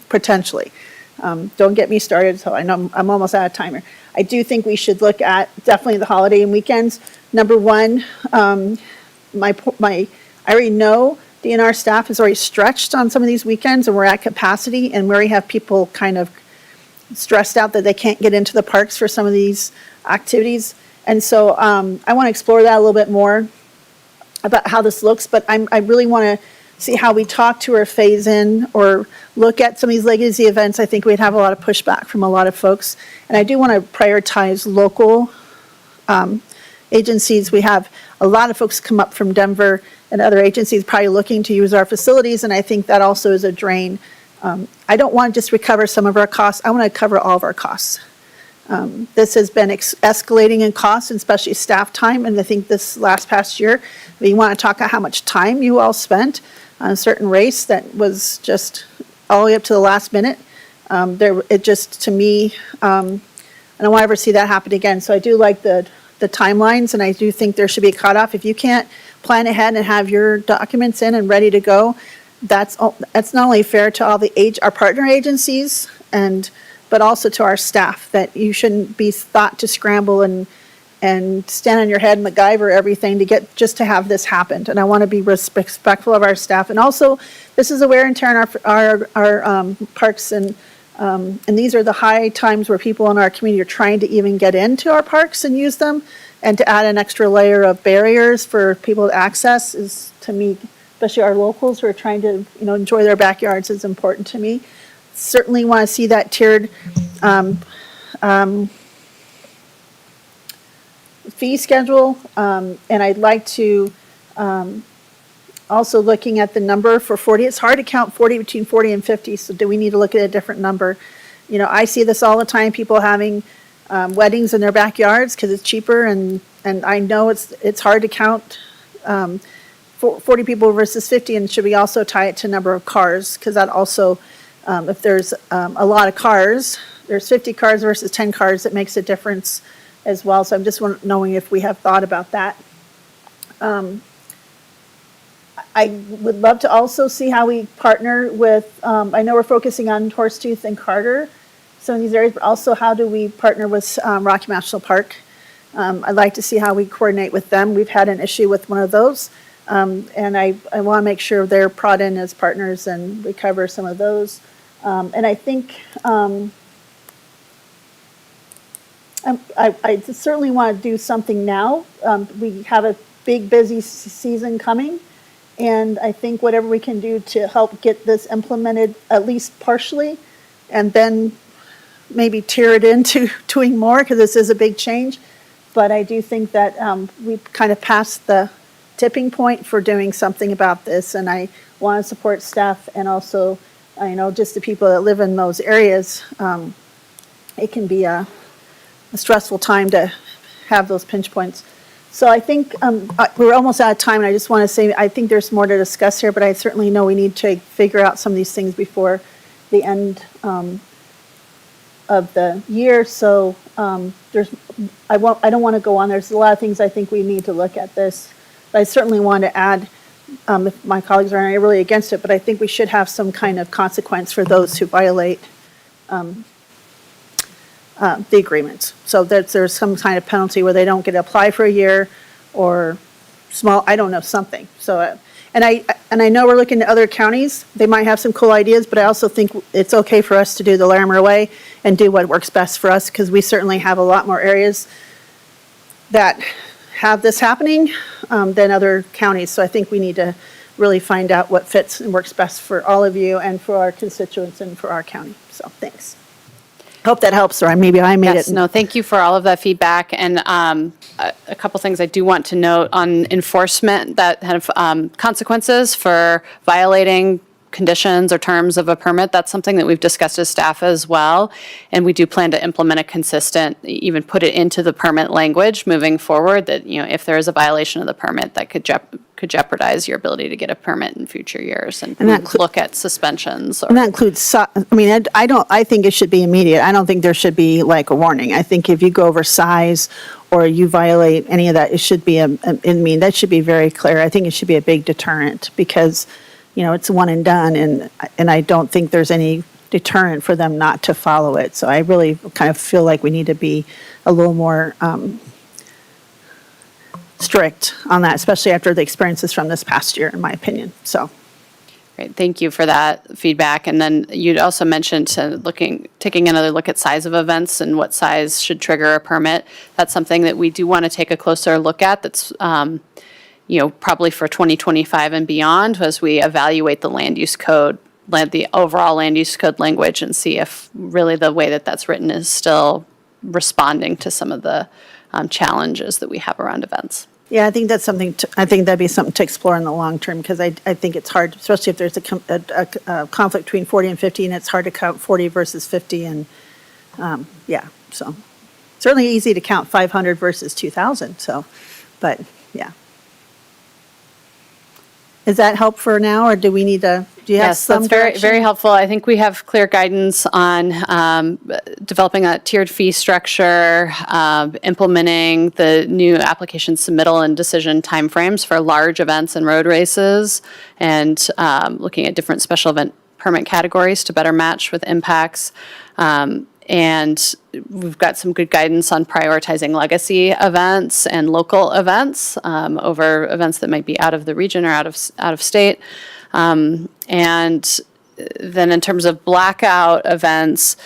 potentially. Don't get me started, so I know I'm almost out of time here. I do think we should look at definitely the holiday and weekends. Number one, I already know DNR staff is already stretched on some of these weekends, and we're at capacity, and we already have people kind of stressed out that they can't get into the parks for some of these activities. And so I want to explore that a little bit more about how this looks, but I really want to see how we talk to or phase in or look at some of these legacy events. I think we'd have a lot of pushback from a lot of folks. And I do want to prioritize local agencies. We have a lot of folks come up from Denver and other agencies probably looking to use our facilities, and I think that also is a drain. I don't want to just recover some of our costs. I want to cover all of our costs. This has been escalating in costs, and especially staff time, and I think this past year, we want to talk about how much time you all spent on a certain race that was just all the way up to the last minute. It just, to me, I don't want to ever see that happen again. So I do like the timelines, and I do think there should be a cutoff. If you can't plan ahead and have your documents in and ready to go, that's not only fair to all our partner agencies, but also to our staff, that you shouldn't be thought to scramble and stand on your head and MacGyver everything just to have this happen. And I want to be respectful of our staff. And also, this is a wear and tear on our parks and And these are the high times where people in our community are trying to even get into our parks and use them. And to add an extra layer of barriers for people to access is, to me, especially our locals who are trying to, enjoy their backyards, is important to me. Certainly want to see that tiered fee schedule. And I'd like to, also looking at the number for 40, it's hard to count 40 between 40 and 50, so do we need to look at a different number? I see this all the time, people having weddings in their backyards because it's cheaper, and I know it's hard to count 40 people versus 50, and should we also tie it to number of cars? Because that also, if there's a lot of cars, there's 50 cars versus 10 cars, it makes a difference as well. So I'm just knowing if we have thought about that. I would love to also see how we partner with, I know we're focusing on Horsetooth and Carter, some of these areas, but also how do we partner with Rocky National Park? I'd like to see how we coordinate with them. We've had an issue with one of those, and I want to make sure they're brought in as partners and we cover some of those. And I think I certainly want to do something now. We have a big, busy season coming. And I think whatever we can do to help get this implemented, at least partially, and then maybe tear it into doing more, because this is a big change. But I do think that we've kind of passed the tipping point for doing something about this. And I want to support staff, and also, just the people that live in those areas. It can be a stressful time to have those pinch points. So I think we're almost out of time, and I just want to say I think there's more to discuss here, but I certainly know we need to figure out some of these things before the end of the year. So I don't want to go on. There's a lot of things I think we need to look at this. But I certainly want to add, if my colleagues aren't really against it, but I think we should have some kind of consequence for those who violate the agreements. So that there's some kind of penalty where they don't get to apply for a year, or something. So, and I know we're looking to other counties. They might have some cool ideas, but I also think it's okay for us to do the Larimer way and do what works best for us, because we certainly have a lot more areas that have this happening than other counties. So I think we need to really find out what fits and works best for all of you and for our constituents and for our county. So thanks. Hope that helps, or maybe I made it. Yes, no, thank you for all of that feedback. And a couple things I do want to note on enforcement that have consequences for violating conditions or terms of a permit. That's something that we've discussed as staff as well. And we do plan to implement a consistent, even put it into the permit language moving forward, that, if there is a violation of the permit, that could jeopardize your ability to get a permit in future years, and look at suspensions. And that includes, I think it should be immediate. I don't think there should be like a warning. I think if you go over size or you violate any of that, it should be that should be very clear. I think it should be a big deterrent, because, it's one and done, and I don't think there's any deterrent for them not to follow it. So I really kind of feel like we need to be a little more strict on that, especially after the experiences from this past year, in my opinion. So. Great, thank you for that feedback. And then you'd also mentioned taking another look at size of events and what size should trigger a permit. That's something that we do want to take a closer look at. That's probably for 2025 and beyond, as we evaluate the land use code, the overall land use code language, and see if really the way that that's written is still responding to some of the challenges that we have around events. Yeah, I think that's I think that'd be something to explore in the long term, because I think it's hard, especially if there's a conflict between 40 and 50, and it's hard to count 40 versus 50, and so certainly easy to count 500 versus 2,000. So, but yeah. Is that help for now, or do we need to, do you have some Yes, that's very, direction? very helpful. I think we have clear guidance on developing a tiered fee structure, implementing the new application submittal and decision timeframes for large events and road races, and looking at different special event permit categories to better match with impacts. And we've got some good guidance on prioritizing legacy events and local events over events that might be out of the region or out of state. And Then in terms of blackout events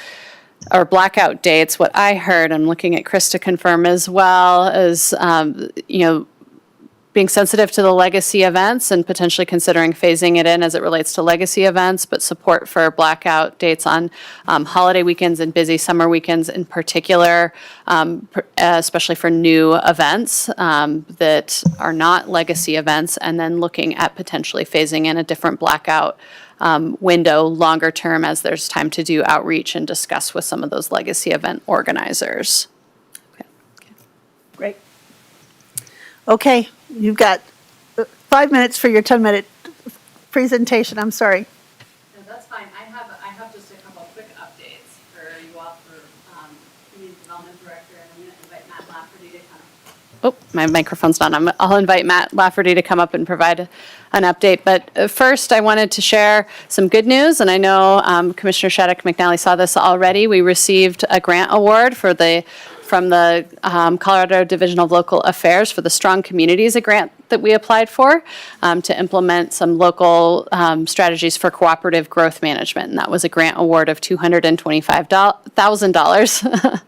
or blackout dates, what I heard, I'm looking at Chris to confirm as well, is, being sensitive to the legacy events and potentially considering phasing it in as it relates to legacy events, but support for blackout dates on holiday weekends and busy summer weekends in particular, especially for new events that are not legacy events, and then looking at potentially phasing in a different blackout window longer term as there's time to do outreach and discuss with some of those legacy event organizers. Great. Okay, you've got 5 minutes for your 10-minute presentation. I'm sorry. No, that's fine. I have just a couple quick updates for you all for Community Development Director, and I'm going to invite Matt Lafferty to come. Oh, my microphone's on. I'll invite Matt Lafferty to come up and provide an update. But first, I wanted to share some good news, and I know Commissioner Shattuck McNally saw this already. We received a grant award from the Colorado Division of Local Affairs for the Strong Communities, a grant that we applied for to implement some local strategies for cooperative growth management. And that was a grant award of $225,000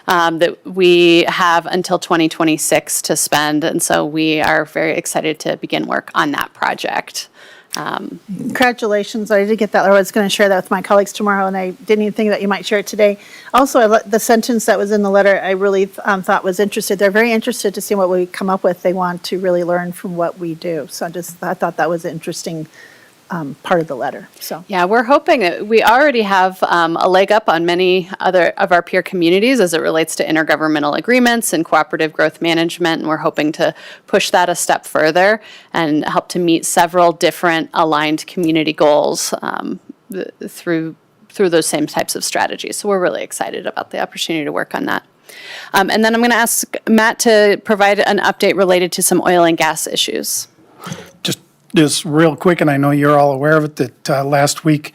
that we have until 2026 to spend. And so we are very excited to begin work on that project. Congratulations. I did get that. I was going to share that with my colleagues tomorrow, and I didn't even think that you might share it today. Also, the sentence that was in the letter I really thought was interested. They're very interested to see what we come up with. They want to really learn from what we do. So I thought that was an interesting part of the letter. So Yeah, we're hoping that we already have a leg up on many other of our peer communities as it relates to intergovernmental agreements and cooperative growth management, and we're hoping to push that a step further and help to meet several different aligned community goals through those same types of strategies. So we're really excited about the opportunity to work on that. And then I'm going to ask Matt to provide an update related to some oil and gas issues. Just real quick, and I know you're all aware of it, that last week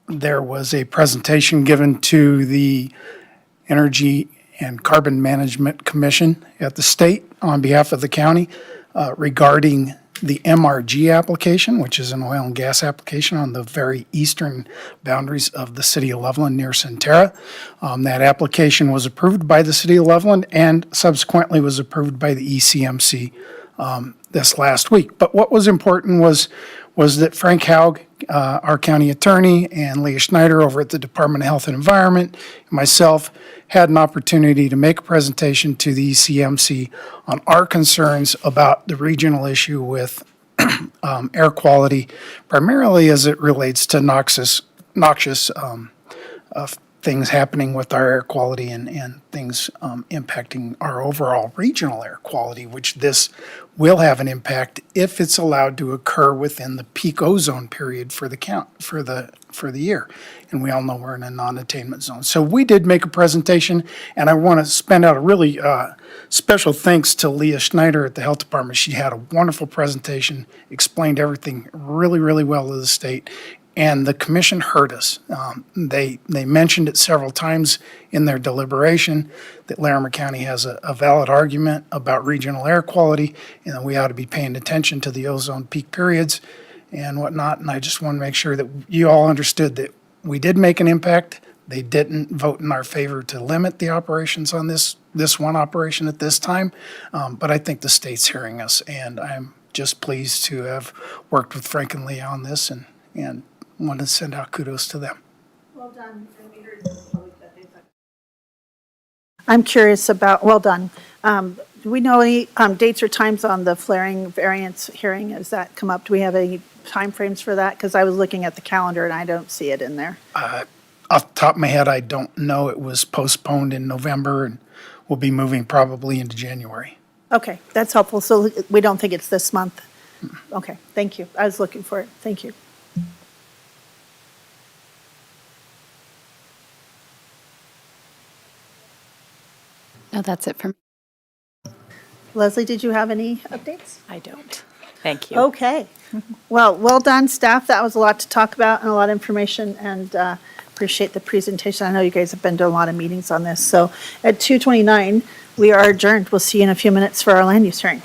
there was a presentation given to the Energy and Carbon Management Commission at the state on behalf of the county regarding the MRG application, which is an oil and gas application on the very eastern boundaries of the city of Loveland near Centerra. That application was approved by the city of Loveland and subsequently was approved by the ECMC this last week. But what was important was that Frank Haug, our county attorney, and Leah Schneider over at the Department of Health and Environment, and myself had an opportunity to make a presentation to the ECMC on our concerns about the regional issue with air quality, primarily as it relates to noxious things happening with our air quality and things impacting our overall regional air quality, which this will have an impact if it's allowed to occur within the peak ozone period for the year. And we all know we're in a non-attainment zone. So we did make a presentation, and I want to spend out a really special thanks to Leah Schneider at the Health Department. She had a wonderful presentation, explained everything really, really well to the state. And the commission heard us. They mentioned it several times in their deliberation that Larimer County has a valid argument about regional air quality, and that we ought to be paying attention to the ozone peak periods and whatnot. And I just want to make sure that you all understood that we did make an impact. They didn't vote in our favor to limit the operations on this one operation at this time. But I think the state's hearing us, and I'm just pleased to have worked with Frank and Leah on this and want to send out kudos to them. well done. And we heard from the public that they thought. I'm curious about, well done. Do we know any dates or times on the flaring variance hearing? Has that come up? Do we have any timeframes for that? Because I was looking at the calendar and I don't see it in there. Off the top of my head, I don't know. It was postponed in November and will be moving probably into January. Okay, that's helpful. So we don't think it's this month? Okay, thank you. I was looking for it. Thank you. No, that's it for me. Leslie, did you have any updates? I don't. Thank you. Okay. Well done, staff. That was a lot to talk about and a lot of information, and appreciate the presentation. I know you guys have been to a lot of meetings on this. So at 2:29, we are adjourned. We'll see you in a few minutes for our land use hearing.